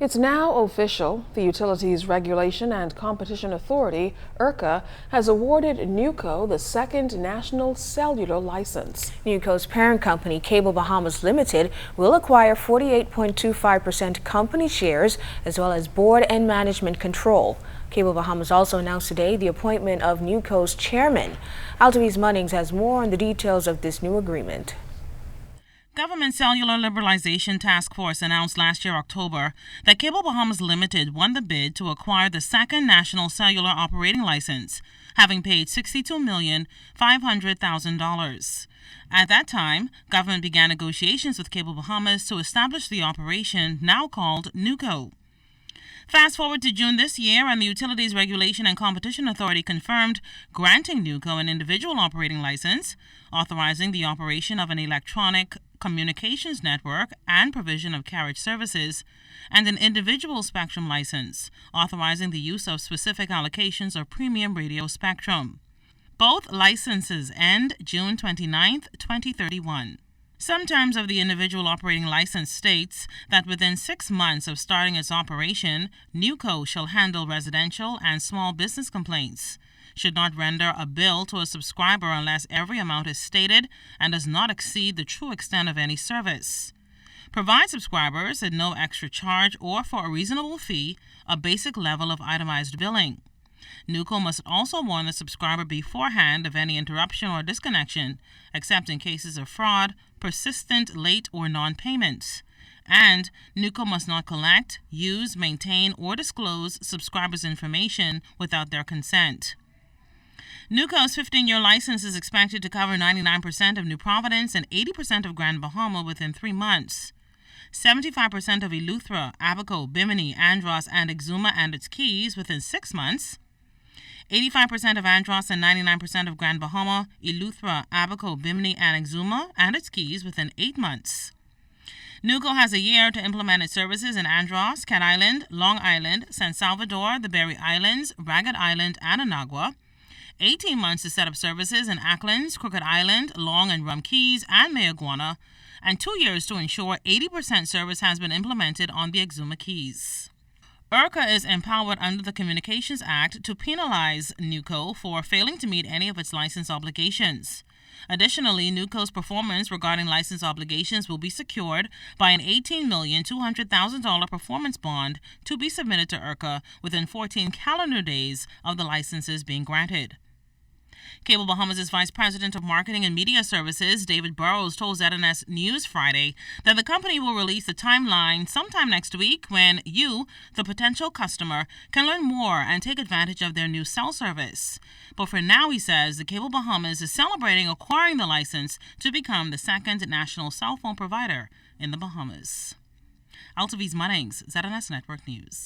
It's now official. The Utilities Regulation and Competition Authority, URCA, has awarded Newco the second national cellular license. Newco's parent company, Cable Bahamas Limited, will acquire 48.25% company shares as well as board and management control. Cable Bahamas also announced today the appointment of Newco's chairman. Altavi's Munnings has more on the details of this new agreement. Government Cellular Liberalization Task Force announced last year October that Cable Bahamas Limited won the bid to acquire the second national cellular operating license, having paid $62,500,000. At that time, government began negotiations with Cable Bahamas to establish the operation, now called Newco. Fast forward to June this year, and the Utilities Regulation and Competition Authority confirmed granting Newco an individual operating license, authorizing the operation of an electronic communications network and provision of carriage services, and an individual spectrum license, authorizing the use of specific allocations of premium radio spectrum. Both licenses end June 29, 2031. Some terms of the individual operating license states that within 6 months of starting its operation, Newco shall handle residential and small business complaints, should not render a bill to a subscriber unless every amount is stated and does not exceed the true extent of any service. Provide subscribers at no extra charge or for a reasonable fee a basic level of itemized billing. Newco must also warn the subscriber beforehand of any interruption or disconnection, except in cases of fraud, persistent, late, or non-payments. And Newco must not collect, use, maintain, or disclose subscribers' information without their consent. Newco's 15-year license is expected to cover 99% of New Providence and 80% of Grand Bahama within 3 months. 75% of Eleuthera, Abaco, Bimini, Andros, and Exuma and its Keys within 6 months. 85% of Andros and 99% of Grand Bahama, Eleuthera, Abaco, Bimini, and Exuma and its Keys within 8 months. Newco has a year to implement its services in Andros, Cat Island, Long Island, San Salvador, the Berry Islands, Ragged Island, and Anagua. 18 months to set up services in Acklands, Crooked Island, Long and Rum Keys, and Mayaguana, and 2 years to ensure 80% service has been implemented on the Exuma Keys. URCA is empowered under the Communications Act to penalize Newco for failing to meet any of its license obligations. Additionally, Newco's performance regarding license obligations will be secured by an $18,200,000 performance bond to be submitted to URCA within 14 calendar days of the licenses being granted. Cable Bahamas' Vice President of Marketing and Media Services, David Burrows, told ZNS News Friday that the company will release a timeline sometime next week when you, the potential customer, can learn more and take advantage of their new cell service. But for now, he says, the Cable Bahamas is celebrating acquiring the license to become the second national cell phone provider in the Bahamas. Altavi's Munnings, ZNS Network News.